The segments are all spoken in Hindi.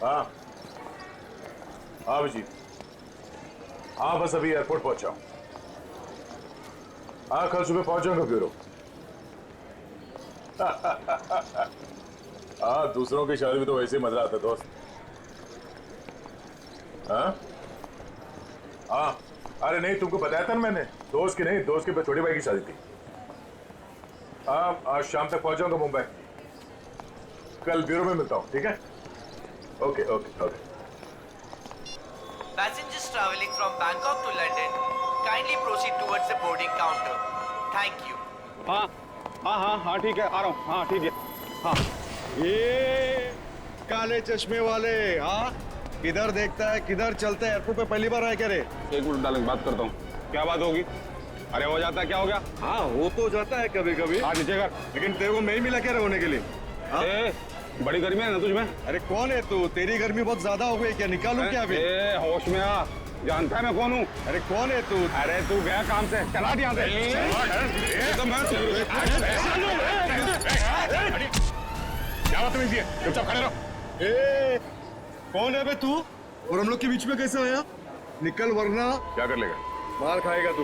हाँ हाँ अभिजीत, हाँ बस अभी एयरपोर्ट पहुंचा हूं। हाँ कल सुबह पहुंच जाऊंगा ब्यूरो। हाँ दूसरों की शादी में तो वैसे ही मजा आता है दोस्त। हाँ हाँ, अरे नहीं तुमको बताया था ना मैंने, दोस्त की नहीं, दोस्त के छोटे भाई की शादी थी। हाँ आज शाम तक पहुंच जाऊंगा मुंबई। कल ब्यूरो में मिलता हूँ, ठीक है? Okay okay okay. Passengers traveling from Bangkok to London, kindly proceed towards the boarding counter. Thank you. हाँ हाँ हाँ हाँ ठीक है, आ रहा हूँ। हाँ ठीक है। हाँ ये काले चश्मे वाले, हाँ किधर देखता है किधर चलता है? एयरपोर्ट पे पहली बार आया क्या रे? एक मिनट डालेंगे, बात करता हूँ। क्या बात होगी? अरे हो जाता है, क्या हो गया? हाँ हो तो जाता है कभी कभी। हाँ नीचे कर। लेकिन तेरे को मैं ही मिला क्या रे होने के लिए? ए, बड़ी गर्मी है ना तुझमें? अरे कौन है तू? तेरी गर्मी बहुत ज्यादा हो गई क्या? निकालूं क्या अभी? ए होश में आ, जानता है मैं कौन हूँ? अरे कौन है तू? अरे तू गया काम से, चला यहाँ से। क्या बात है? चुपचाप खड़े रहो। कौन है बे तू? और हम लोग के बीच में कैसे आया? निकल वरना क्या कर लेगा? मार खाएगा तू।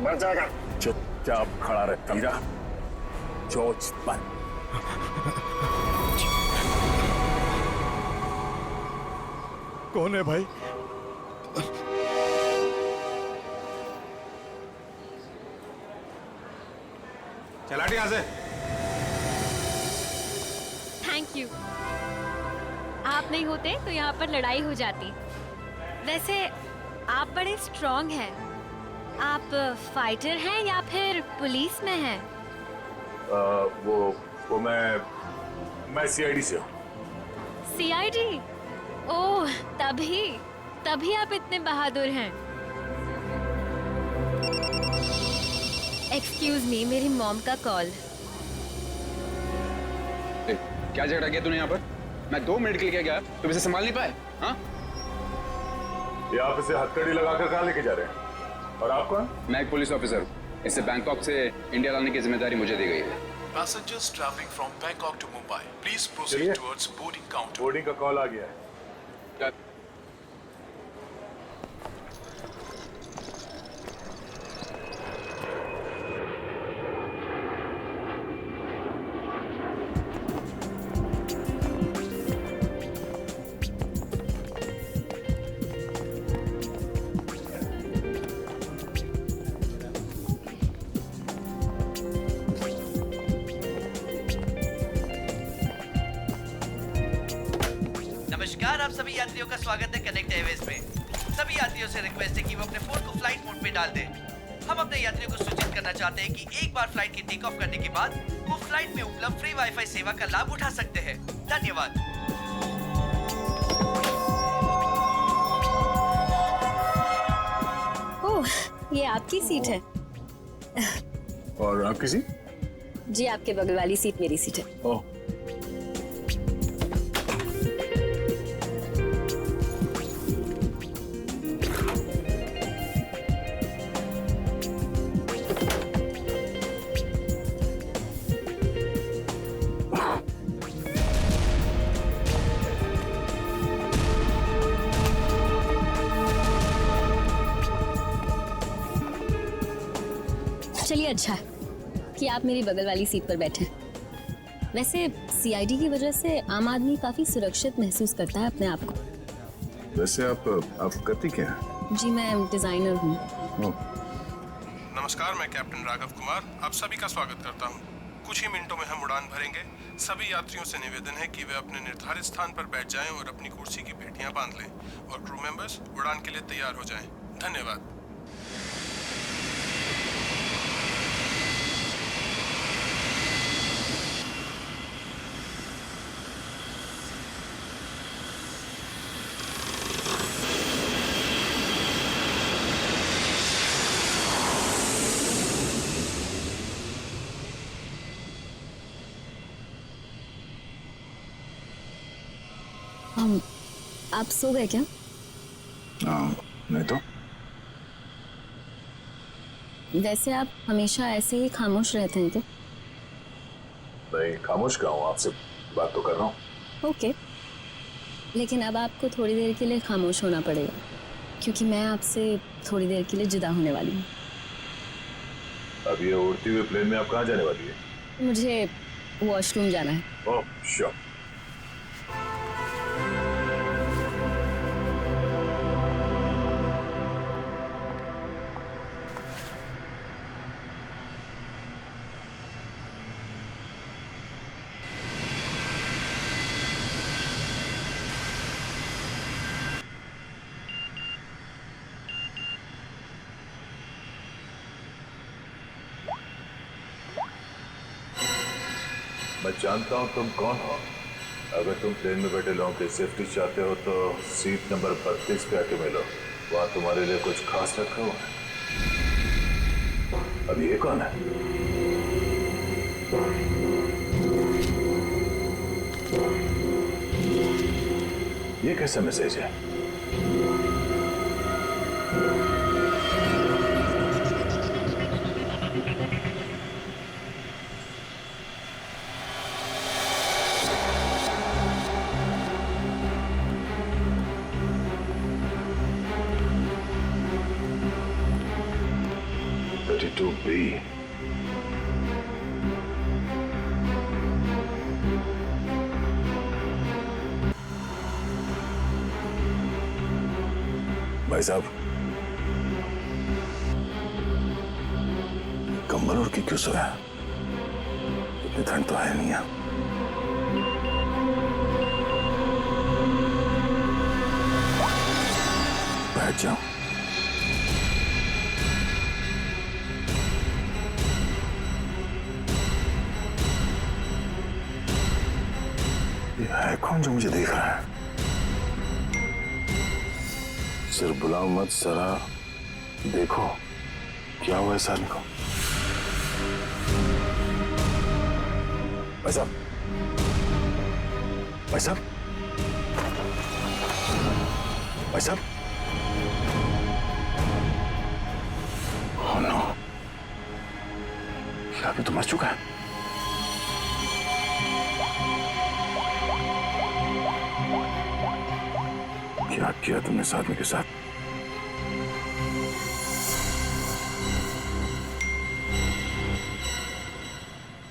मर जाएगा। चुपचाप खड़ा रहे, समझा? चोच बंद। कौन है भाई? चला यहाँ से। Thank you. आप नहीं होते तो यहाँ पर लड़ाई हो जाती। वैसे आप बड़े स्ट्रॉन्ग हैं। आप फाइटर हैं या फिर पुलिस में हैं? वो मैं सीआईडी से हूँ। सीआईडी? ओह तभी आप इतने बहादुर हैं। एक्सक्यूज मी, मेरी मॉम का कॉल। क्या झगड़ा किया तूने यहाँ पर? मैं 2 मिनट के लिए गया, तुम इसे संभाल नहीं पाए? हाँ ये आप इसे हथकड़ी लगाकर कहाँ लेके जा रहे हैं? और आप कौन? मैं एक पुलिस ऑफिसर हूँ। इसे बैंकॉक से इंडिया लाने की जिम्मेदारी मुझे दी गई है। Passengers traveling from Bangkok to Mumbai, please proceed towards boarding counter. Boarding का कॉल आ गया है। नमस्कार, आप सभी यात्रियों का स्वागत है कनेक्ट एयरवेज में। सभी यात्रियों से रिक्वेस्ट है कि वो अपने फोन को फ्लाइट मोड पे डाल दें। हम अपने यात्रियों को सूचित करना चाहते हैं कि एक बार फ्लाइट के टेक ऑफ करने के बाद वो फ्लाइट में उपलब्ध फ्री वाईफाई सेवा का लाभ उठा सकते हैं। धन्यवाद। ओह, ये आपकी सीट है। और आपकी सीट? जी, आपके बगल वाली सीट मेरी सीट है। ओह चलिए, अच्छा है कि आप मेरी बगल वाली सीट पर बैठे। वैसे सीआईडी की वजह से आम आदमी काफी सुरक्षित महसूस करता है अपने आप को। वैसे आप करती क्या हैं? जी, मैं डिजाइनर हूँ। नमस्कार, मैं कैप्टन राघव कुमार आप सभी का स्वागत करता हूं। कुछ ही मिनटों में हम उड़ान भरेंगे। सभी यात्रियों से निवेदन है कि वे अपने निर्धारित स्थान पर बैठ जाएं और अपनी कुर्सी की पेटियां बांध लें और क्रू मेंबर्स उड़ान के लिए तैयार हो जाएं। धन्यवाद। आप सो गए क्या? नहीं तो। वैसे आप हमेशा ऐसे ही खामोश रहते हैं क्या? मैं खामोश का हूँ, आपसे बात तो कर रहा हूँ। ओके, लेकिन अब आपको थोड़ी देर के लिए खामोश होना पड़ेगा क्योंकि मैं आपसे थोड़ी देर के लिए जुदा होने वाली हूँ। अब ये उड़ती हुई प्लेन में आप कहाँ जाने वाली है? मुझे वॉशरूम जाना है। Oh sure. मैं जानता हूं तुम कौन हो। अगर तुम प्लेन में बैठे लोगों की सेफ्टी चाहते हो तो सीट नंबर 32 पे आके मिलो, वहां तुम्हारे लिए कुछ खास रखा हुआ है। अब ये कौन है? ये कैसा मैसेज है? To be. भाई साहब, कंबल उड़ के क्यों सोया? इतनी ठंड तो है नहीं है। बैठ जाओ। है कौन जो मुझे देख रहा है? सिर्फ बुलाओ मत, जरा देखो क्या हुआ इस आदमी को। भाई साहब, भाई साहब, भाई साहब। ओह नो, ये आदमी तो मर चुका है। क्या किया तुमने इस आदमी के साथ?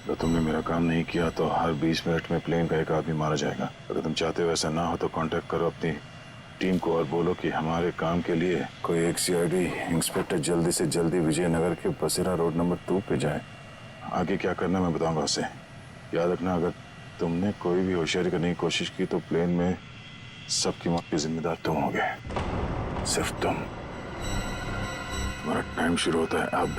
तो तुमने मेरा काम नहीं किया तो हर 20 मिनट में प्लेन का एक आदमी मारा जाएगा। अगर तुम चाहते हो ऐसा ना हो तो कांटेक्ट करो अपनी टीम को और बोलो कि हमारे काम के लिए कोई एक सीआईडी इंस्पेक्टर जल्दी से जल्दी विजयनगर के बसेरा रोड नंबर 2 पे जाए। आगे क्या करना मैं बताऊंगा उसे। याद रखना, अगर तुमने कोई भी होशियारी करने की कोशिश की तो प्लेन में सबकी मौत के जिम्मेदार तुम होगे, सिर्फ तुम। तुम्हारा टाइम शुरू होता है अब।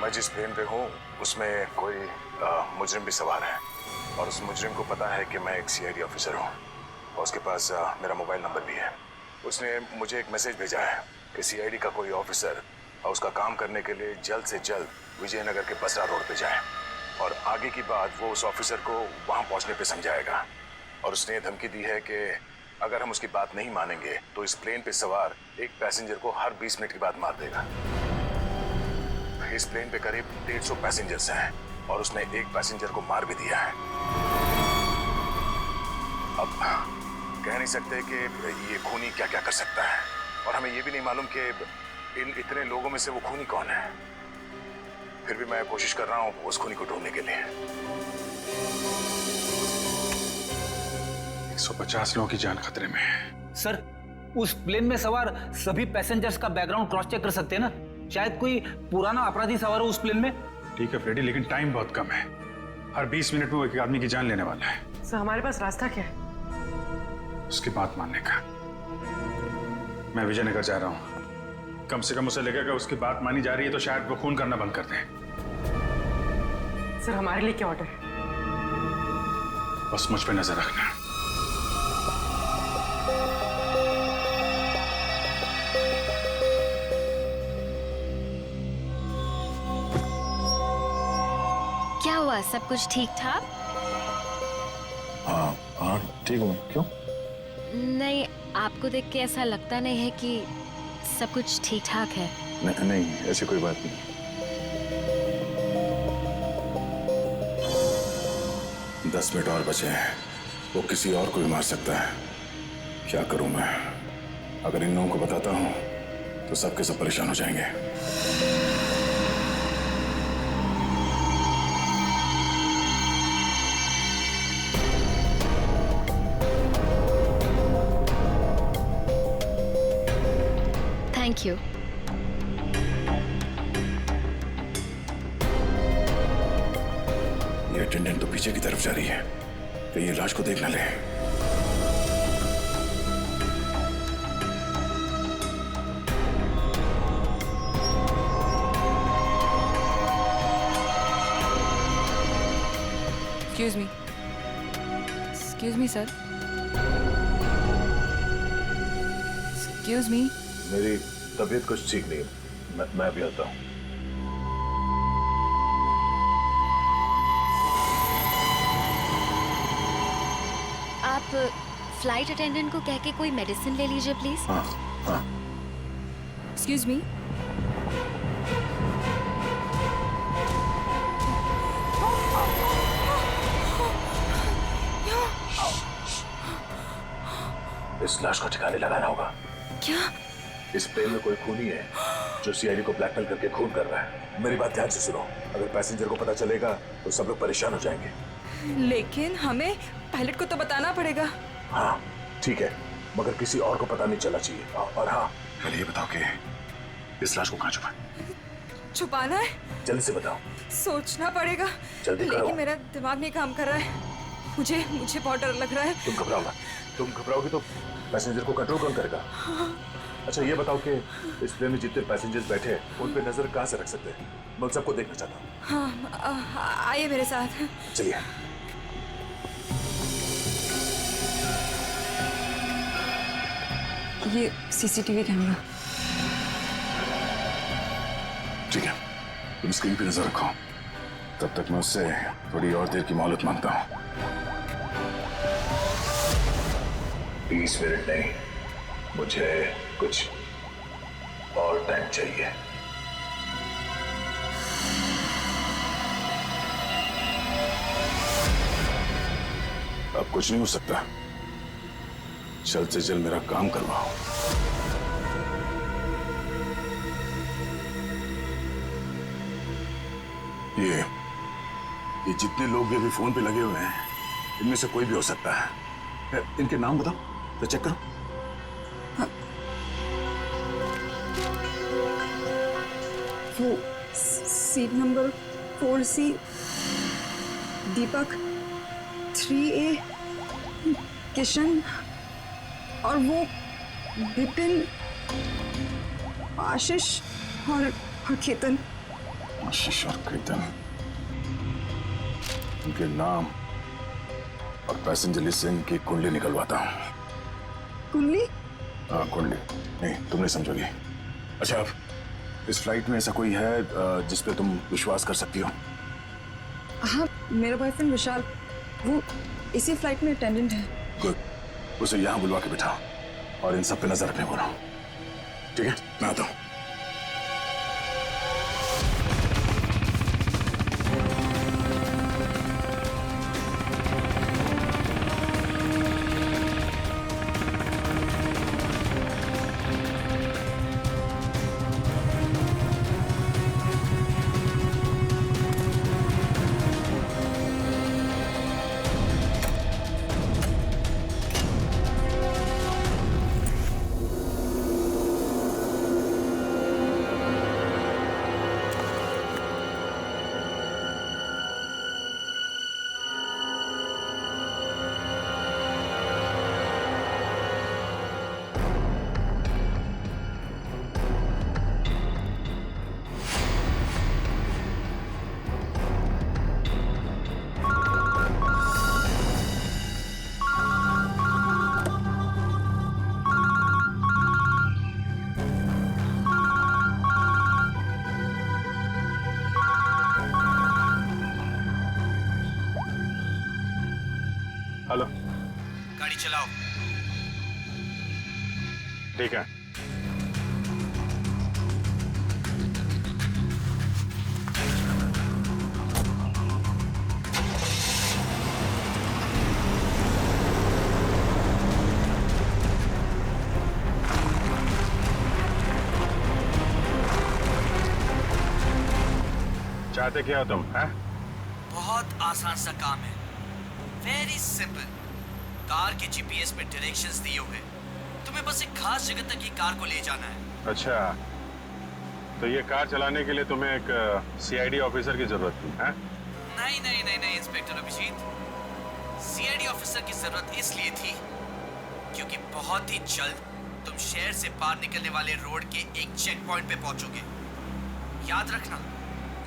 मैं जिस प्लेन पे हूँ उसमें कोई मुजरिम भी सवार है और उस मुजरिम को पता है कि मैं एक सीआईडी ऑफिसर हूँ और उसके पास मेरा मोबाइल नंबर भी है। उसने मुझे एक मैसेज भेजा है कि सीआईडी का कोई ऑफिसर और उसका काम करने के लिए जल्द से जल्द विजयनगर के बसरा रोड पे जाए और आगे की बात वो उस ऑफिसर को वहां पहुंचने पे समझाएगा। और उसने धमकी दी है कि अगर हम उसकी बात नहीं मानेंगे तो इस प्लेन पे सवार एक पैसेंजर को हर 20 मिनट के बाद मार देगा। इस प्लेन पे करीब 150 पैसेंजर्स हैं और उसने एक पैसेंजर को मार भी दिया है। अब कह नहीं सकते कि ये खूनी क्या क्या कर सकता है और हमें ये भी नहीं मालूम कि इन इतने लोगों में से वो खूनी कौन है। फिर भी मैं कोशिश कर रहा हूँ उस खूनी को ढूंढने के लिए। 150 लोगों की जान खतरे में है। सर, उस प्लेन में सवार सभी पैसेंजर्स का बैकग्राउंड क्रॉस चेक कर सकते हैं ना? शायद कोई पुराना अपराधी सवार हो उस प्लेन में। ठीक है फ्रेडी, लेकिन टाइम बहुत कम है। हर 20 मिनट में वो एक आदमी की जान लेने वाला है। सर, हमारे पास रास्ता क्या है? उसकी बात मानने का। मैं विजयनगर जा रहा हूँ। कम से कम उसे लगेगा उसकी बात मानी जा रही है तो शायद वो खून करना बंद कर दें। सर, हमारे लिए क्या ऑर्डर है? बस मुझ पे नजर रखना। क्या हुआ, सब कुछ ठीक ठाक? हाँ हाँ ठीक हूँ। क्यों? नहीं, आपको देख के ऐसा लगता नहीं है कि सब कुछ ठीक ठाक है? नहीं, ऐसी कोई बात नहीं। दस मिनट और बचे हैं, वो किसी और को भी मार सकता है। क्या करूं मैं? अगर इन लोगों को बताता हूं तो सबके सब परेशान हो जाएंगे। Thank you. ये अटेंडेंट तो पीछे की तरफ जा रही है, तो ये लाश को देख ना ले। Excuse me, sir. Excuse me. मेरी तबीयत कुछ ठीक नहीं है, मैं भी आता हूँ। आप फ्लाइट अटेंडेंट को कह के कोई मेडिसिन ले लीजिए प्लीज। हाँ हाँ। Excuse me. इस लाश को ठिकाने लगाना होगा। क्या? इस प्लेन में कोई खूनी है जो सीआईडी को ब्लैकमेल करके खून कर रहा है। मेरी बात ध्यान से सुनो, अगर पैसेंजर को पता चलेगा तो सब लोग परेशान हो जाएंगे। लेकिन हमें पायलट को तो बताना पड़ेगा। हाँ ठीक है, मगर किसी और को पता नहीं चलना चाहिए। और हाँ, पहले ये बताओ कि इस लाश को कहाँ छुपाना है? जल्दी से बताओ। सोचना पड़ेगा। जल्दी करो। लेकिन मेरा दिमाग नहीं काम कर रहा है। मुझे बहुत डर लग रहा है। तुम घबराओ मत। तुम घबराओगी तो पैसेंजर को कंट्रोल कौन करेगा? अच्छा ये बताओ कि इस प्लेन में जितने पैसेंजर्स बैठे हैं उन पे नजर कहाँ से रख सकते हैं? मैं सबको देखना चाहता हूँ। हाँ, आइए मेरे साथ। चलिए। ये सीसीटीवी कैमरा। ठीक है, तुम स्क्रीन पे नजर रखो, तब तक मैं उससे थोड़ी और देर की मोहलत मांगता हूँ। 20 मिनट नहीं, मुझे कुछ और टाइम चाहिए। अब कुछ नहीं हो सकता, जल्द से जल्द मेरा काम करवाओ। ये जितने लोग भी अभी फोन पे लगे हुए हैं, इनमें से कोई भी हो सकता है। इनके नाम बताओ तो चेक करो। हाँ। वो सीट नंबर 4C, दीपक 3A, किशन, और वो विपिन, आशीष और केतन। आशीष और केतन, उनके नाम और पैसेंजर लिस्ट से इनकी कुंडली निकलवाता हूँ। कुंडली? हाँ कुंडली। नहीं तुम नहीं समझोगी। अच्छा, इस फ्लाइट में ऐसा कोई है जिस पे तुम विश्वास कर सकती हो? हाँ, मेरा बॉयफ्रेंड विशाल, वो इसी फ्लाइट में अटेंडेंट है। गुड, उसे यहाँ बुलवा के बिठाओ और इन सब पे नजर रखने बोलो। ठीक है, मैं आता हूँ। हेलो, गाड़ी चलाओ। ठीक है। चाहते क्या हो तुम, हैं? बहुत आसान सा काम है, वेरी सिंपल। कार के जीपीएस में डायरेक्शंस दिए हुए, तुम्हें बस एक खास जगह तक ये कार को ले जाना है। अच्छा, तो ये कार चलाने के लिए तुम्हें एक सीआईडी ऑफिसर की जरूरत थी, हैं? नहीं नहीं नहीं नहीं इंस्पेक्टर अभिजीत, सीआईडी ऑफिसर की जरूरत इसलिए थी क्योंकि बहुत ही जल्द तुम शहर से बाहर निकलने वाले रोड के एक चेक पॉइंट पे पहुंचोगे। याद रखना,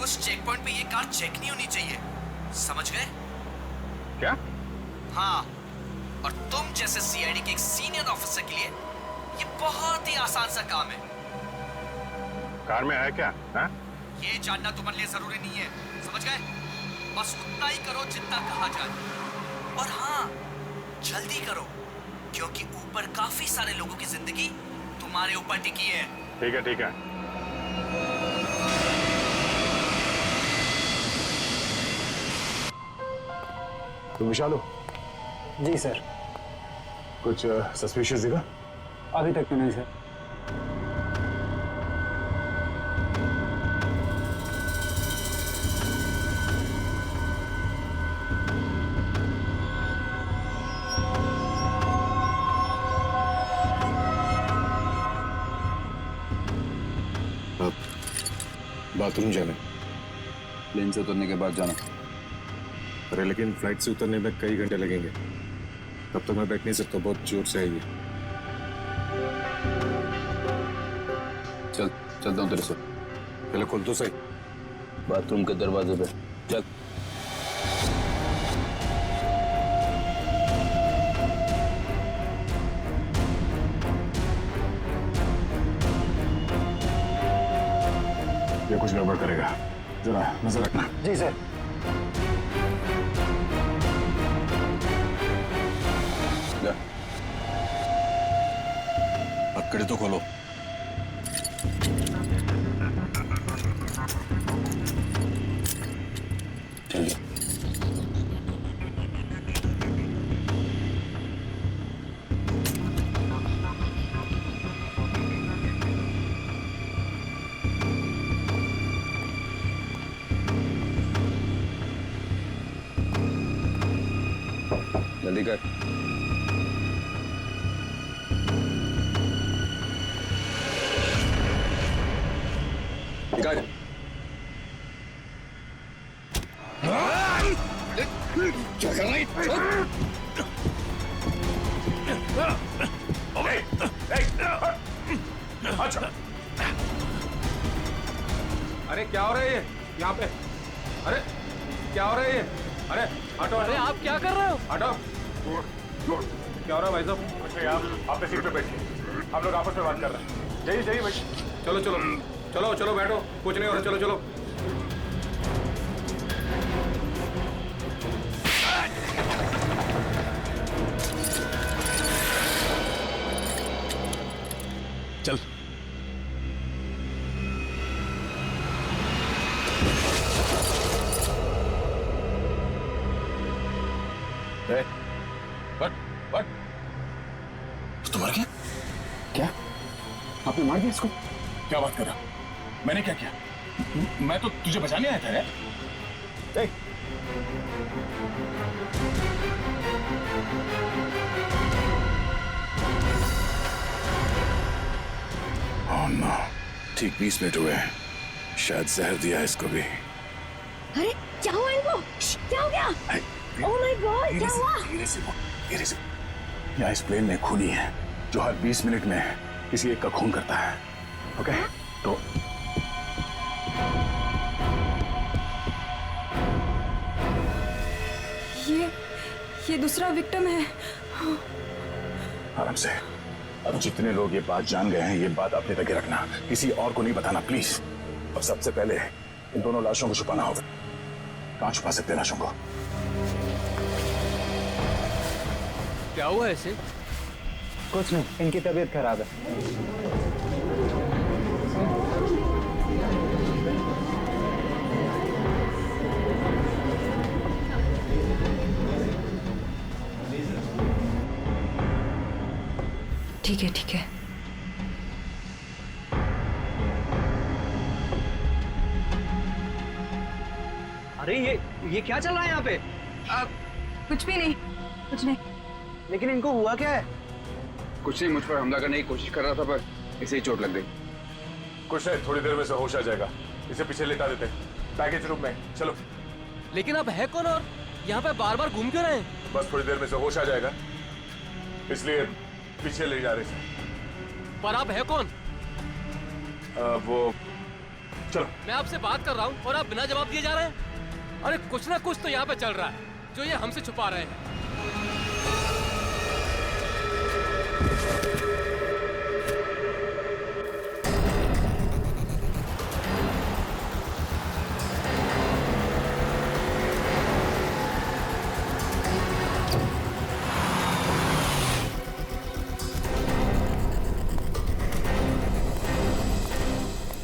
उस चेक पॉइंट पे ये कार चेक नहीं होनी चाहिए, समझ गए? क्या? हाँ, और तुम जैसे सीआईडी के एक सीनियर ऑफिसर के लिए ये बहुत ही आसान सा काम है। कार में है क्या, हैं? ये जानना तुम्हारे लिए जरूरी नहीं है, समझ गए? बस उतना ही करो जितना कहा जाए, और हाँ, जल्दी करो क्योंकि ऊपर काफी सारे लोगों की जिंदगी तुम्हारे ऊपर टिकी है। ठीक है, ठीक है। तुम विशाल हो? जी सर। कुछ सस्पिशियस दिखा? अभी तक तो नहीं सर। बाथरूम जाना? प्लेन से उतरने के बाद जाना। अरे लेकिन फ्लाइट से उतरने में कई घंटे लगेंगे, तब तक मैं बैठ नहीं सकता, बहुत जोर से आइए। चलता हूँ तेरे से। पहले खोल तो सही। बाथरूम के दरवाजे पे चल। ये कुछ गड़बड़ करेगा, जरा नजर रखना। जी सर। कड़े तो खोलो। चलिए। जल्दी कर। क्या कर रही? अच्छा, अरे क्या हो रहा है ये यहाँ पे? अरे क्या हो रहा है ये? अरे हटो। अरे आप क्या कर रहे हो? हटो। क्या हो रहा है भाई साहब? अच्छा आप अपने सीट पे बैठिए, हम लोग आपस में बात कर रहे हैं। जाइए जाइए भाई। चलो चलो चलो चलो बैठो, कुछ नहीं हो रहा, चलो चलो। चल। What? तुम्हारा क्या? क्या? आपने मार दिया इसको? क्या बात कर रहा? मैंने क्या किया? मैं तो तुझे बचाने आया था यार। नो, ठीक 20 मिनट हुए हैं, शायद जहर दिया इसको भी। अरे क्या हुआ इनको? क्या हो गया? ओह माय गॉड, क्या हुआ? धीरे से यहाँ इस प्लेन में खूनी है जो हर 20 मिनट में किसी एक का खून करता है। ओके, तो ये दूसरा विक्टिम है। आराम से। अब जितने लोग ये बात जान गए हैं, ये बात अपने तक ही रखना, किसी और को नहीं बताना प्लीज। अब सबसे पहले इन दोनों लाशों को छुपाना होगा। कहाँ छुपा सकते हैं लाशों को? क्या हुआ ऐसे? कुछ नहीं, इनकी तबीयत खराब है। ठीक है, ठीक है। अरे ये क्या चल रहा है यहाँ पे? कुछ भी नहीं, कुछ नहीं। लेकिन इनको हुआ क्या है? कुछ नहीं, मुझ पर हमला करने की कोशिश कर रहा था पर इसे ही चोट लग गई। कुछ नहीं, थोड़ी देर में से होश आ जाएगा। इसे पीछे लेटा देते हैं, पैकेज रूम में। चलो। लेकिन आप है कौन और यहाँ पे बार बार घूम क्यों रहे हैं? बस थोड़ी देर में से होश आ जाएगा, इसलिए पीछे ले जा रहे हैं। पर आप है कौन? वो चलो। मैं आपसे बात कर रहा हूँ और आप बिना जवाब दिए जा रहे हैं। अरे कुछ ना कुछ तो यहाँ पे चल रहा है जो ये हमसे छुपा रहे हैं।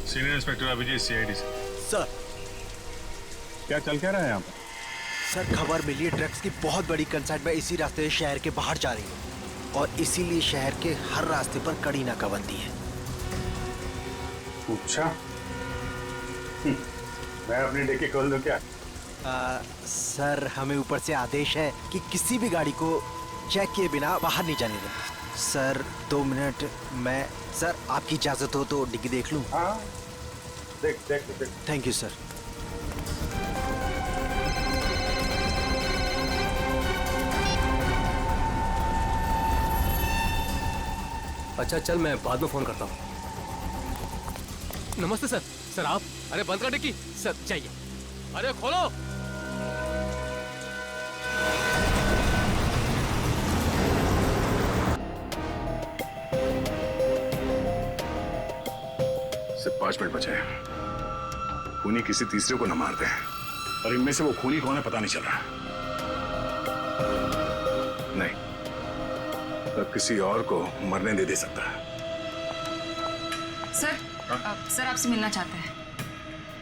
सीनियर इंस्पेक्टर अभिजीत, सीआईडी से। सर, क्या चल क्या रहा है यहाँ पर? सर खबर मिली है ड्रग्स की बहुत बड़ी कंसाइनमेंट इसी रास्ते से शहर के बाहर जा रही है और इसीलिए शहर के हर रास्ते पर कड़ी नाकाबंदी है। अच्छा, मैं अपनी डिक्की खोल दूं क्या? सर हमें ऊपर से आदेश है कि किसी भी गाड़ी को चेक किए बिना बाहर नहीं जाने दें। सर 2 मिनट, मैं सर आपकी इजाजत हो तो डिग्गी देख लूं? हाँ, देख देख देख। Thank you sir. अच्छा चल, मैं बाद में फोन करता हूँ। नमस्ते सर। सर आप? अरे बंद कर डिक्की। सर चाहिए। अरे खोलो। सिर्फ 5 मिनट बचे हैं। खूनी किसी तीसरे को न मारते हैं और इनमें से वो खूनी कौन है पता नहीं चल रहा। नहीं, अब किसी और को मरने दे सकता है। सर, सर आपसे मिलना चाहते हैं।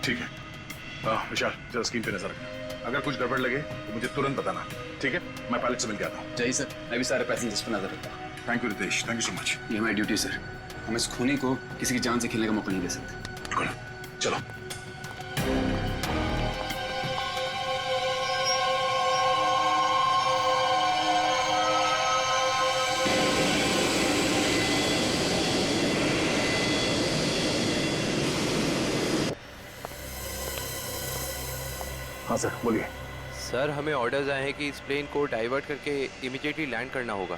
ठीक है। विशाल, जरा स्क्रीन पे नजर रखना। अगर कुछ गड़बड़ लगे तो मुझे तुरंत बताना, ठीक है? मैं पायलट से मिल के आता हूँ। चाहिए सर, मैं भी सारे पैसेंजर्स पर नजर रखता हूँ। Thank you Ritesh, thank you so much. ये हमारी ड्यूटी सर। हम इस खूनी को किसी की जान से खेलने का मौका नहीं दे सकते। बिल्कुल, चलो। हाँ सर, बोलिए। सर हमें ऑर्डर्स आए हैं कि इस प्लेन को डाइवर्ट करके इमीडिएटली लैंड करना होगा।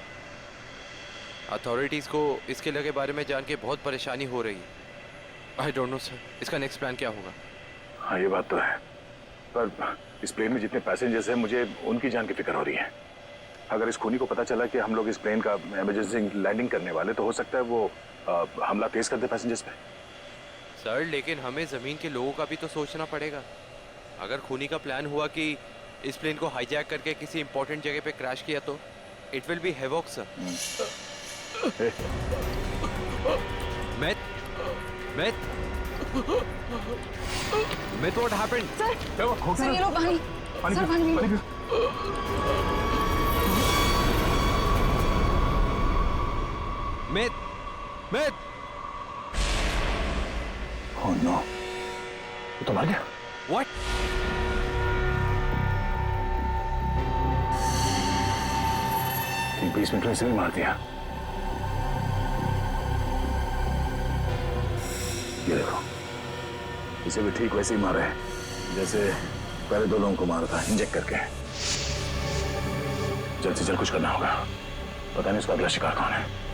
अथॉरिटीज़ को इसके लगे बारे में जान के बहुत परेशानी हो रही है। आई डोंट नो सर, इसका नेक्स्ट प्लान क्या होगा? हाँ ये बात तो है, पर इस प्लेन में जितने पैसेंजर्स हैं मुझे उनकी जान की फिक्र हो रही है। अगर इस खूनी को पता चला कि हम लोग इस प्लेन का इमरजेंसी लैंडिंग करने वाले तो हो सकता है वो हमला तेज कर दे पैसेंजर्स पे। सर लेकिन हमें ज़मीन के लोगों का भी तो सोचना पड़ेगा। अगर खूनी का प्लान हुआ कि इस प्लेन को हाईजैक करके किसी इंपॉर्टेंट जगह पे क्रैश किया तो it will be havoc sir. Myth, what happened? Sir ये लो पानी। सर पानी पियो। Myth. Oh no, वो तो मर गया। What? ठीक 20 मिनट में इसे भी मार दिया। ये देखो, इसे भी ठीक वैसे ही मारा है जैसे पहले 2 लोगों को मारा था, इंजेक्ट करके। जल्द से जल्द कुछ करना होगा, पता नहीं उसका अगला शिकार कौन है।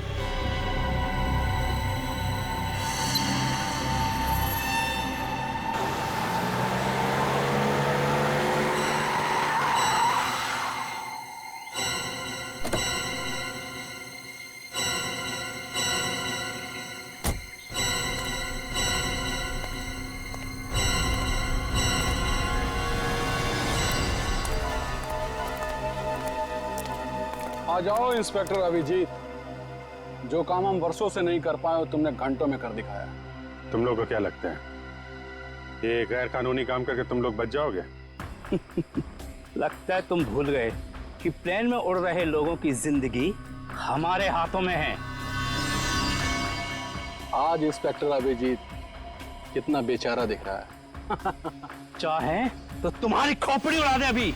आ जाओ इंस्पेक्टर अभिजीत, जो काम हम वर्षों से नहीं कर पाए तुमने घंटों में कर दिखाया। तुम लोग को क्या लगता है ये गैर कानूनी काम करके तुम लोग बच जाओगे? लगता है तुम भूल गए कि प्लेन में उड़ रहे लोगों की जिंदगी हमारे हाथों में है। आज इंस्पेक्टर अभिजीत कितना बेचारा दिख रहा है। चाहे तो तुम्हारी खोपड़ी उड़ा दे अभी।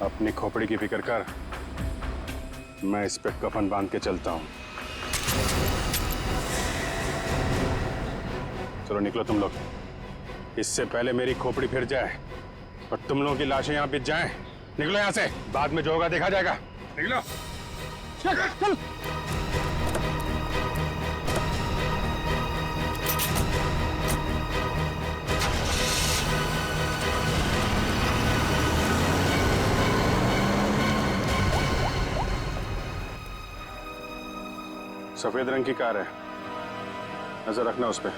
अपनी खोपड़ी की फिक्र कर, मैं इस पे कफन बांध के चलता हूँ। चलो निकलो तुम लोग, इससे पहले मेरी खोपड़ी फिर जाए और तुम लोगों की लाशें यहाँ बिछ जाएं। निकलो यहाँ से, बाद में जो होगा देखा जाएगा। निकलो। चल। सफेद रंग की कार है, नजर रखना उस पर।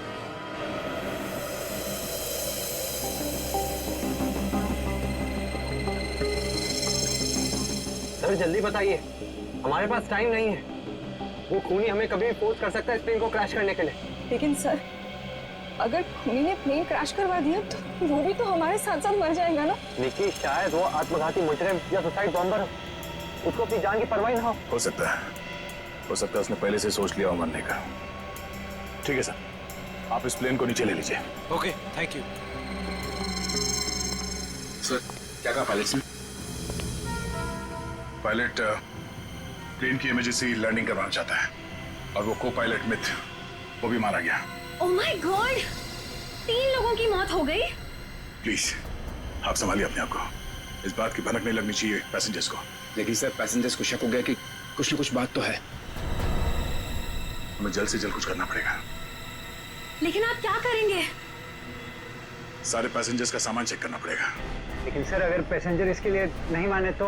सर जल्दी बताइए, हमारे पास टाइम नहीं है। वो खूनी हमें कभी भी फोर्स कर सकता है इस प्लेन को क्रैश करने के लिए। लेकिन सर, अगर खूनी ने प्लेन क्रैश करवा दिया तो वो भी तो हमारे साथ साथ मर जाएगा ना। निकी, शायद वो आत्मघाती मुजरिम या सुसाइड बॉम्बर हो, उसको अपनी जान की परवाह ना हो सकता है उसने पहले से सोच लिया हो मरने का। ठीक है सर, आप इस प्लेन को नीचे ले लीजिए। Okay, thank you. सर क्या कहा पायलट ने? पायलट प्लेन की इमरजेंसी लैंडिंग करवाना चाहता है और वो को पायलट मिथ वो भी मारा गया। ओह माय गॉड, 3 लोगों की मौत हो गई। प्लीज आप संभालिए अपने आप को, इस बात की भनक नहीं लगनी चाहिए पैसेंजर्स को। लेकिन सर पैसेंजर्स को शक हो गया कि कुछ न कुछ बात तो है। हमें जल्द से जल्द कुछ करना पड़ेगा। लेकिन आप क्या करेंगे? सारे पैसेंजर्स का सामान चेक करना पड़ेगा। लेकिन सर अगर पैसेंजर इसके लिए नहीं माने तो?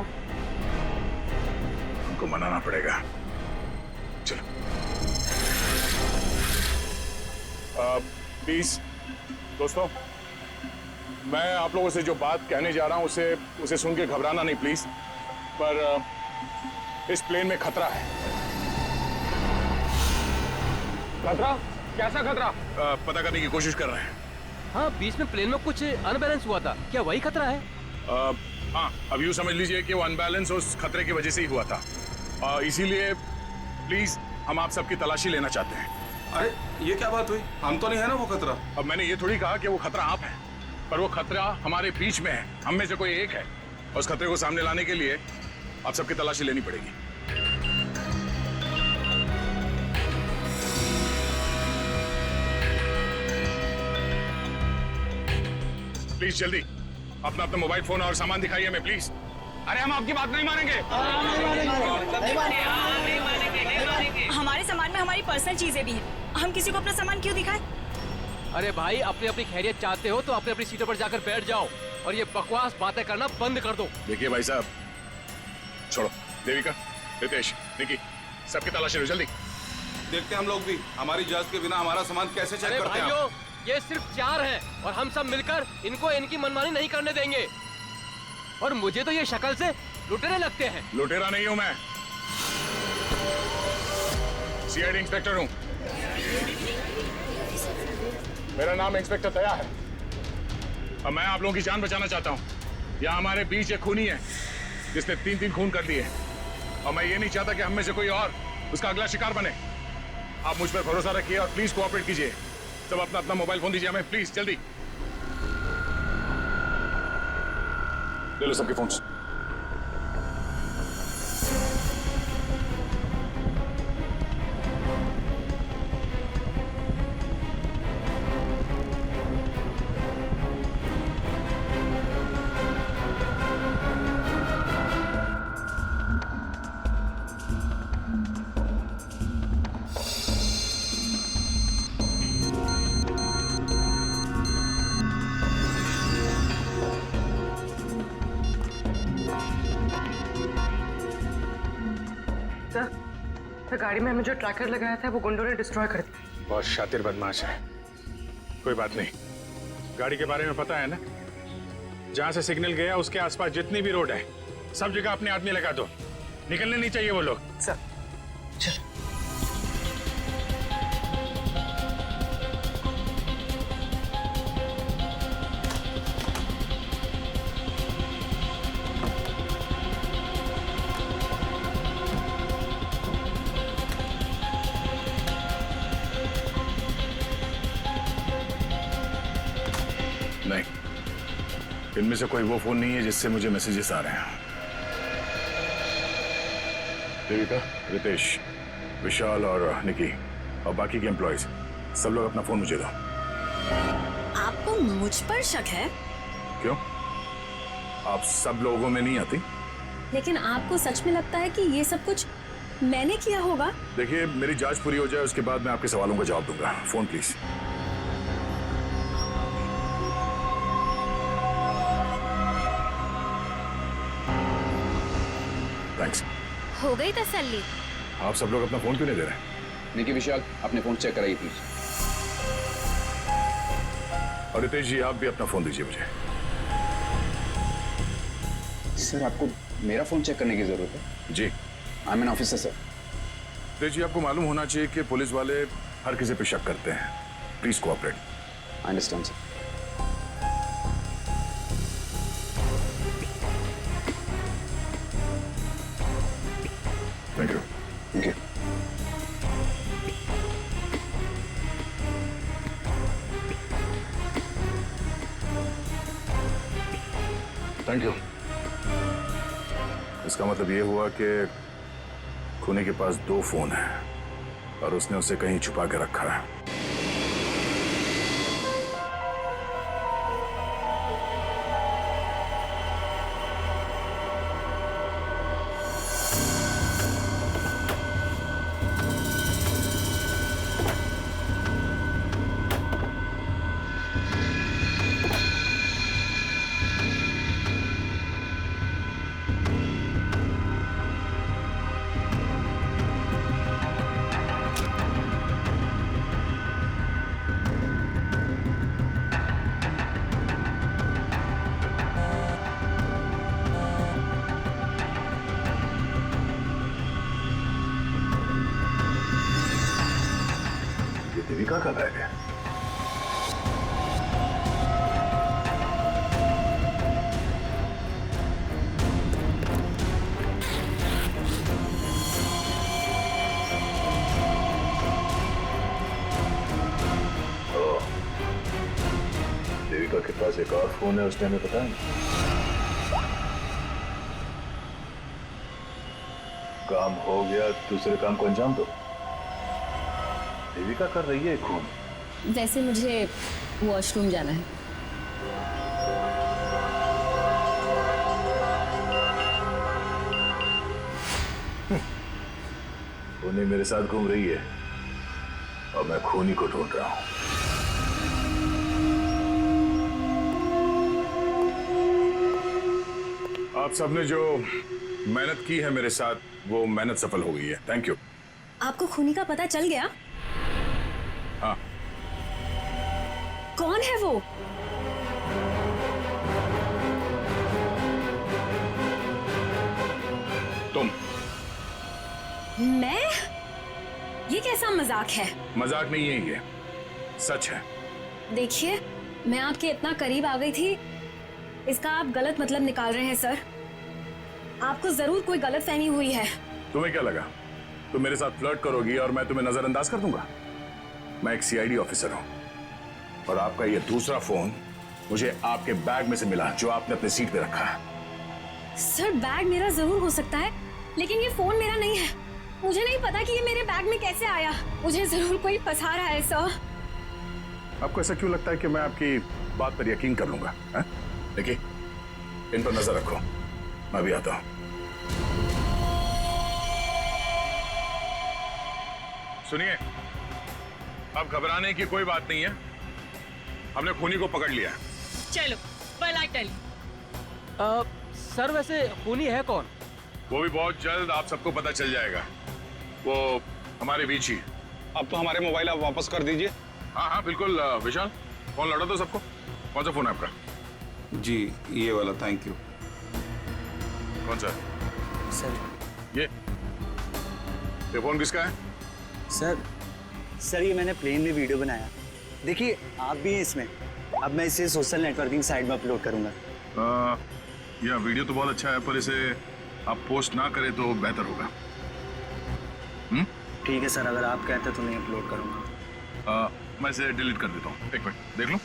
उनको मनाना पड़ेगा। चलो। प्लीज दोस्तों, मैं आप लोगों से जो बात कहने जा रहा हूं उसे सुन के घबराना नहीं प्लीज। पर इस प्लेन में खतरा है। खतरा? कैसा खतरा? पता करने की कोशिश कर रहे हैं। हाँ, बीच में प्लेन में कुछ अनबैलेंस हुआ था, क्या वही खतरा है? हाँ, अब यूं समझ लीजिए कि वो अनबैलेंस उस खतरे की वजह से ही हुआ था। इसीलिए प्लीज हम आप सबकी तलाशी लेना चाहते हैं। अरे ये क्या बात हुई? हम तो नहीं है ना वो खतरा। अब मैंने ये थोड़ी कहा कि वो खतरा आप है, पर वो खतरा हमारे बीच में है, हम में से कोई एक है। और उस खतरे को सामने लाने के लिए आप सबकी तलाशी लेनी पड़ेगी। प्लीज जल्दी अपना अपना मोबाइल फोन और सामान दिखाइए हमें प्लीज। अरे हम आपकी बात नहीं मानेंगे। हमारे सामान में हमारी पर्सनल चीजें भी हैं। हम किसी को अपना सामान क्यों दिखाएं? अरे भाई, अपनी अपनी खैरियत चाहते हो तो अपनी अपनी सीटों पर जाकर बैठ जाओ और ये बकवास बातें करना बंद कर दो। देखिए भाई साहब, छोड़ो। देविका, रितेश, निकी, सबकी तलाशी लो जल्दी। देखते हम लोग भी, हमारी इजाजत के बिना हमारा सामान कैसे चेक करते हैं? भाइयों, ये सिर्फ 4 हैं और हम सब मिलकर इनको इनकी मनमानी नहीं करने देंगे। और मुझे तो ये शक्ल से लुटेरे लगते हैं। लुटेरा नहीं हूं मैं, सीआईडी इंस्पेक्टर हूं। मेरा नाम इंस्पेक्टर दया है और मैं आप लोगों की जान बचाना चाहता हूं। यहाँ हमारे बीच एक खूनी है जिसने 3 खून कर दिए और मैं ये नहीं चाहता कि हम में से कोई और उसका अगला शिकार बने। आप मुझ पर भरोसा रखिए और प्लीज कोऑपरेट कीजिए। सब अपना अपना मोबाइल फोन दीजिए हमें प्लीज, जल्दी ले लो सबके फोन्स। सर, गाड़ी में हमें जो ट्रैकर लगाया था वो गुंडों ने डिस्ट्रॉय कर दिया। बहुत शातिर बदमाश है। कोई बात नहीं, गाड़ी के बारे में पता है ना? जहां से सिग्नल गया उसके आसपास जितनी भी रोड है सब जगह अपने आदमी लगा दो। निकलने नहीं चाहिए वो लोग। सर चलो। नहीं, इनमें से कोई वो फोन नहीं है जिससे मुझे मैसेजेस आ रहे हैं। देविका, रितेश, विशाल और निकी और बाकी के एम्प्लॉयज सब लोग अपना फोन मुझे दो। आपको मुझ पर शक है? क्यों? आप सब लोगों में नहीं आती? लेकिन आपको सच में लगता है कि ये सब कुछ मैंने किया होगा? देखिए, मेरी जांच पूरी हो जाए उसके बाद मैं आपके सवालों का जवाब दूंगा। Phone please. थैंक्स। हो गई तसल्ली? आप सब लोग अपना फोन क्यों नहीं दे रहे? निकी, विशाल, अपने फोन चेक कराइए प्लीज। और रितेश जी, आप भी अपना फोन दीजिए मुझे। सर, आपको मेरा फोन चेक करने की जरूरत है? जी। I am an officer sir. Ritesh ji, आपको मालूम होना चाहिए कि पुलिस वाले हर किसी पे शक करते हैं। Please cooperate. I understand sir. Thank you. Thank you. Thank you. इसका मतलब ये हुआ कि खूनी के पास 2 फोन हैं और उसने उसे कहीं छुपा के रखा है। देविका का बैग है। देविका के पास एक और फोन है, उसने हमें बताया। काम हो गया, दूसरे काम को अंजाम दो। देविका कर रही है खून। वैसे मुझे वॉशरूम जाना है। खूनी मेरे साथ घूम रही है और मैं खूनी को ढूंढ रहा हूं। आप सबने जो मेहनत की है मेरे साथ, वो मेहनत सफल हो गई है। Thank you. आपको खूनी का पता चल गया? हाँ। कौन है वो? तुम। मैं? ये कैसा मजाक है? मजाक नहीं है, ये सच है। देखिए, मैं आपके इतना करीब आ गई थी, इसका आप गलत मतलब निकाल रहे हैं सर। आपको जरूर कोई गलतफहमी हुई है। तुम्हें क्या लगा तुम मेरे साथ फ्लर्ट करोगी और मैं तुम्हें नजरअंदाज कर दूंगा? मैं एक सीआईडी ऑफिसर हूं और आपका ये दूसरा फोन मुझे आपके बैग में से मिला, जो आपने अपने सीट पे रखा है। सर, बैग मेरा जरूर हो सकता है, लेकिन ये फोन मेरा नहीं है। मुझे नहीं पता कि ये मेरे बैग में कैसे आया। मुझे जरूर कोई फंसा रहा है सर। आपको ऐसा क्यों लगता है कि मैं आपकी बात पर यकीन कर लूंगा? देखिए, इन पर नजर रखो, मैं भी आता हूं। सुनिए, अब घबराने की कोई बात नहीं है, हमने खूनी को पकड़ लिया। चलो, well, I tell you. Sir, वैसे खूनी है कौन? वो भी बहुत जल्द आप सबको पता चल जाएगा। वो हमारे बीच ही। अब तो हमारे मोबाइल आप वापस कर दीजिए। हाँ हाँ बिल्कुल। विशाल, फोन लौटा दो सबको। कौन सा फोन है आपका? जी, ये वाला। Thank you. कौन सा? सर ये फोन किसका है? सर ये मैंने प्लेन में वीडियो बनाया। देखिए, आप भी हैं इसमें। अब मैं इसे सोशल नेटवर्किंग साइट में अपलोड करूंगा। यह वीडियो तो बहुत अच्छा है, पर इसे आप पोस्ट ना करें तो बेहतर होगा। ठीक है सर, अगर आप कहते तो मैं अपलोड करूंगा। मैं इसे डिलीट कर देता हूँ। एक मिनट देख लो।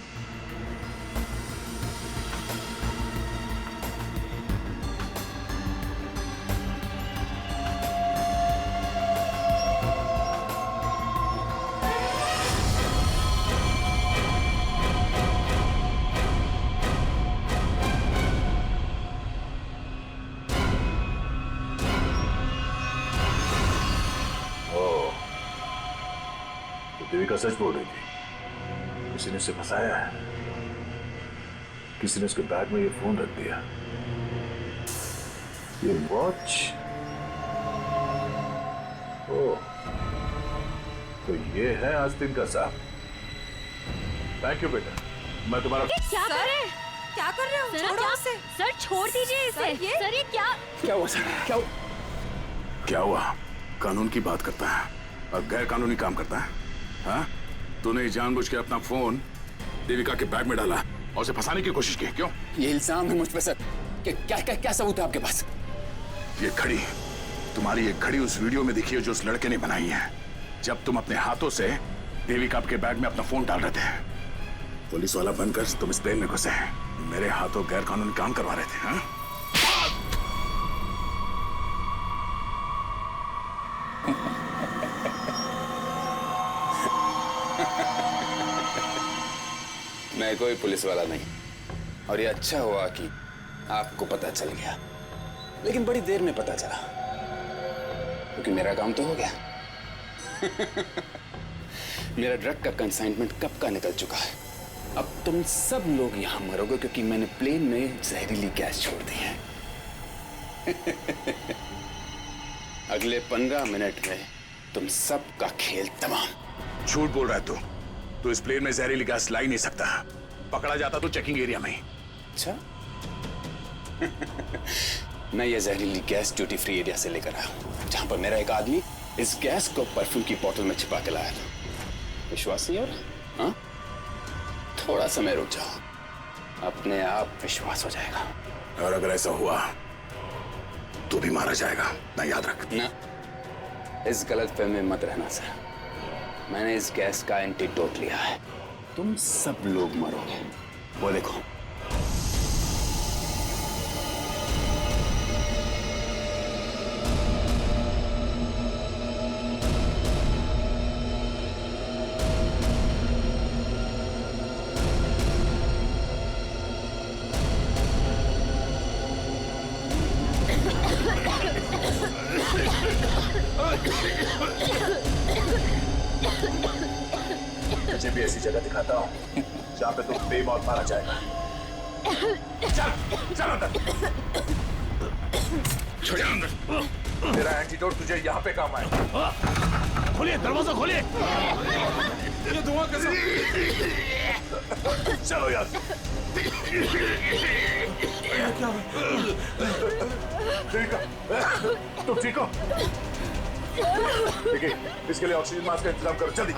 तो देविका सच बोल रही थी, किसी ने उसे फंसाया है, किसी ने उसके बैग में ये फोन रख दिया, ये वॉच। ओ, तो ये है आस्तीन का साहब। थैंक यू बेटा, मैं तुम्हारा क्या कर रहे हैं? क्या कर रहे हो? छोड़ो उसे। सर छोड़ दीजिए इसे। सर ये क्या हुआ सर? क्या हुआ? कानून की बात करता है और गैर कानूनी काम करता है। हाँ? तूने जानबूझ के अपना फोन देविका के बैग में डाला और उसे फंसाने की कोशिश की, क्यों? ये इल्जाम है मुझ पे सर। क्या सबूत है आपके पास? ये घड़ी, तुम्हारी ये घड़ी उस वीडियो में दिखी है जो उस लड़के ने बनाई है, जब तुम अपने हाथों से देविका के बैग में अपना फोन डाल रहे थे। पुलिस वाला बनकर तुम इस प्लेन में घुसे, मेरे हाथों गैर कानूनी काम करवा रहे थे। हाँ? मैं कोई पुलिस वाला नहीं, और ये अच्छा हुआ कि आपको पता चल गया, लेकिन बड़ी देर में पता चला, क्योंकि मेरा काम तो हो गया। मेरा ड्रग का कंसाइनमेंट कब का निकल चुका है। अब तुम सब लोग यहां मरोगे क्योंकि मैंने प्लेन में जहरीली गैस छोड़ दी है। अगले 15 मिनट में तुम सबका खेल तमाम। झूठ बोल रहा है तू इस प्लेन में जहरीली गैस ला ही नहीं सकता। पकड़ा जाता तो चेकिंग एरिया में ही। अच्छा। मैं ये जहरीली गैस ड्यूटी फ्री एरिया से लेकर आया हूं, जहां पर मेरा एक आदमी इस गैस को परफ्यूम की बोतल में छिपा के लाया था। विश्वास नहीं हो रहा? हाँ? थोड़ा समय रुक जाओ, अपने आप विश्वास हो जाएगा। और अगर ऐसा हुआ तो भी मारा जाएगा, ना याद रख। ना, इस गलतफहमी में मत रहना सर। मैंने इस गैस का एंटीडोट लिया है, तुम सब लोग मरोगे। वो देखो। तुझे भी ऐसी जगह दिखाता हूँ जहाँ पे तुम बेमौत मारा जाएगा। चल अंदर। छोड़िए अंदर। मेरा एंटीडोट तुझे यहाँ पे काम आएगा। खोलिए दरवाजा, खोलिए। ये धुआं कैसे? चलो यार। ठीक है, तुम ठीक हो? देखिए, इसके लिए ऑक्सीजन मास्क का इंतजाम करो जल्दी।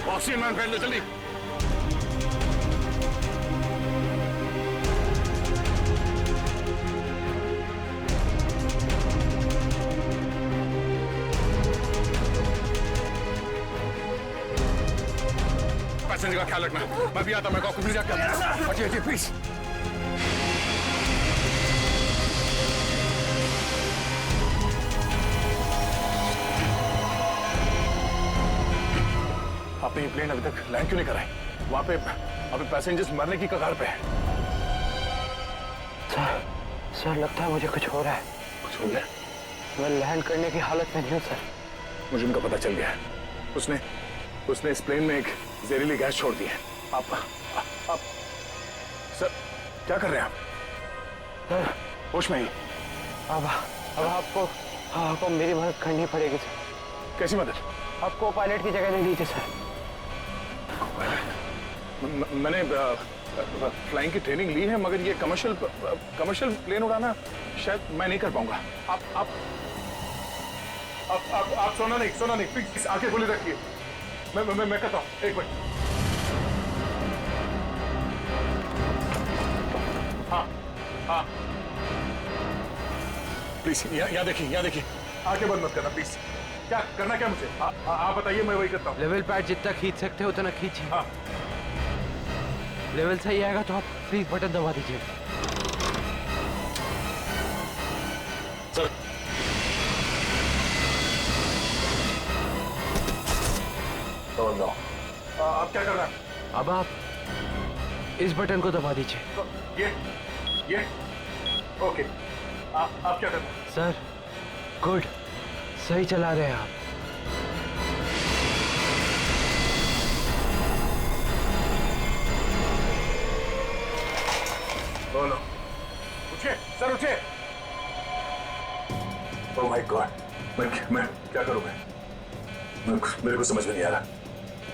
ऑक्सीजन मैन फैल लो जल्दी। पैसेंजर का ख्याल रखना। मैं भी आता, मैं ऑक्सीजन जाकर। हटिए प्लीज। आपने ये प्लेन अभी तक लैंड क्यों नहीं कराई? वहां पे अभी पैसेंजर्स मरने की कगार पे हैं। सर लगता है मुझे कुछ हो रहा है। कुछ हो गया? मैं लैंड करने की हालत में नहीं हूँ सर। मुझे उनका पता चल गया है। उसने इस प्लेन में एक जहरीली गैस छोड़ दी है। आप सर क्या कर रहे हैं आप? सर होश में ही? अब आपको मेरी मदद करनी पड़ेगी सर। कैसी मदद? आपको पायलट की जगह ले लीजिए सर। मैंने फ्लाइंग की ट्रेनिंग ली है, मगर ये कमर्शियल प्लेन उड़ाना शायद मैं नहीं कर पाऊंगा। आप सोना नहीं प्लीज आंखें खुली रखिए। मैं करता हूँ, एक मिनट। हाँ हाँ प्लीज यहाँ देखिए, यहाँ देखिए। आंखें बंद मत करना प्लीज। क्या करना, क्या मुझे? आप बताइए, मैं वही करता हूँ। लेवल पैड जितना खींच सकते हो उतना खींचिए। हाँ। लेवल सही आएगा तो आप प्लीज बटन दबा दीजिए। सर नो, अब क्या करना है? अब आप इस बटन को दबा दीजिए। ये ओके। आप क्या करना है? सर गुड, सही चला रहे हैं आप। बोलो, उठिए सर, उठिए। ओह माय गॉड, मैं क्या करूं? मेरे को समझ में नहीं आ रहा।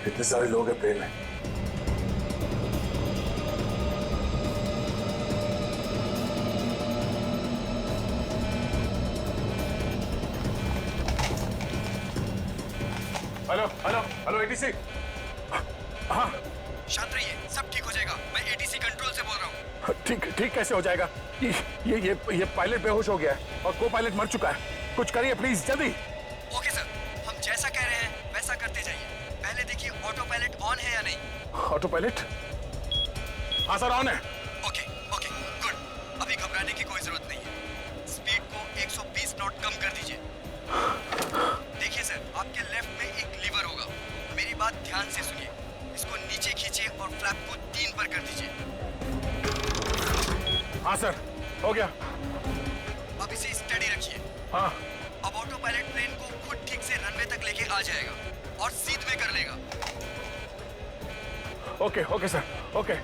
इतने सारे लोग हैं प्लेन में। Hello hello hello, ATC. हाँ शांत रहिए, सब ठीक हो जाएगा। मैं एटीसी कंट्रोल से बोल रहा हूँ। ठीक कैसे हो जाएगा? ये पायलट बेहोश हो गया है और को पायलट मर चुका है। कुछ करिए प्लीज, जल्दी। ओके सर, हम जैसा कह रहे हैं वैसा करते जाइए। पहले देखिए ऑटो पायलट ऑन है या नहीं। Auto pilot? हाँ सर, ऑन है। Okay okay good. अभी घबराने की कोई जरूरत नहीं है। स्पीड को 120 नॉट कम कर दीजिए। देखिए सर, आपके लेफ्ट में एक लीवर होगा। मेरी बात ध्यान से सुनिए। इसको नीचे खींचिए और फ्लैप को 3 पर कर दीजिए। हाँ सर, हो गया। अब इसे स्टडी रखिए। हाँ। अब ऑटो पायलट प्लेन को खुद ठीक से रनवे तक लेके आ जाएगा और सीध में कर लेगा। Okay okay sir, okay.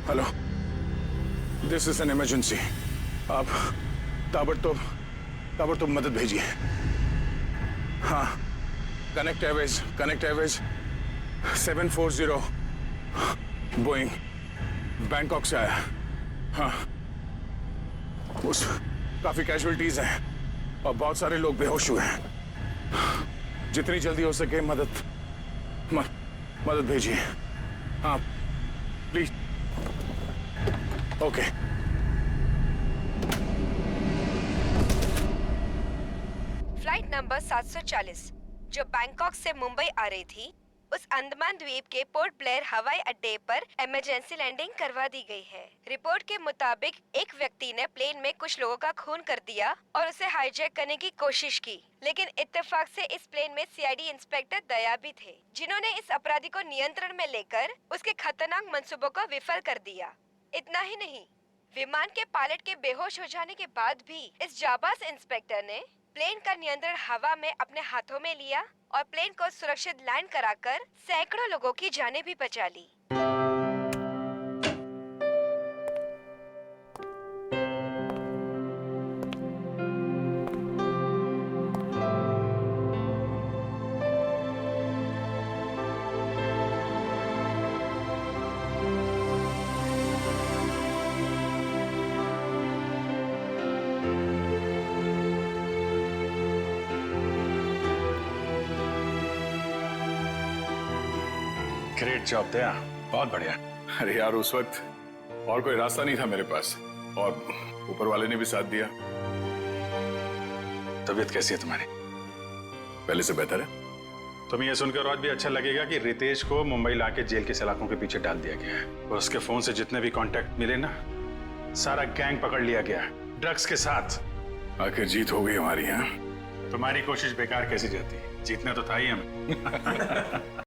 Hello, this is an emergency. आप ताबड़तोड़ मदद भेजिए। हाँ, कनेक्ट एयरवेज 740 बोइंग बैंकॉक से आया। हाँ, उस काफी कैजुअलिटीज हैं और बहुत सारे लोग बेहोश हुए हैं। जितनी जल्दी हो सके मदद भेजिए। हाँ प्लीज। ओके। फ्लाइट नंबर 740 जो बैंकॉक से मुंबई आ रही थी, उस अंडमान द्वीप के पोर्ट ब्लेयर हवाई अड्डे पर इमरजेंसी लैंडिंग करवा दी गई है। रिपोर्ट के मुताबिक एक व्यक्ति ने प्लेन में कुछ लोगों का खून कर दिया और उसे हाईजैक करने की कोशिश की, लेकिन इत्तेफाक से इस प्लेन में सीआईडी इंस्पेक्टर दया भी थे, जिन्होंने इस अपराधी को नियंत्रण में लेकर उसके खतरनाक मंसूबों को विफल कर दिया। इतना ही नहीं, विमान के पायलट के बेहोश हो जाने के बाद भी इस जाबाज इंस्पेक्टर ने प्लेन का नियंत्रण हवा में अपने हाथों में लिया और प्लेन को सुरक्षित लैंड कराकर सैकड़ों लोगों की जानें भी बचा ली। ग्रेट जॉब दया, बहुत बढ़िया। अरे यार, उस वक्त और कोई रास्ता नहीं था मेरे पास और ऊपर वाले ने भी साथ दिया। तबीयत कैसी है तुम्हारी? पहले से बेहतर है। तुम्हें यह सुनकर और भी अच्छा लगेगा कि रितेश को मुंबई लाके जेल के सलाखों के पीछे डाल दिया गया है और उसके फोन से जितने भी कांटेक्ट मिले ना, सारा गैंग पकड़ लिया गया है, ड्रग्स के साथ। आखिर जीत हो गई हमारी। यहाँ तुम्हारी कोशिश बेकार कैसी जाती? जीतना तो था ही हमें।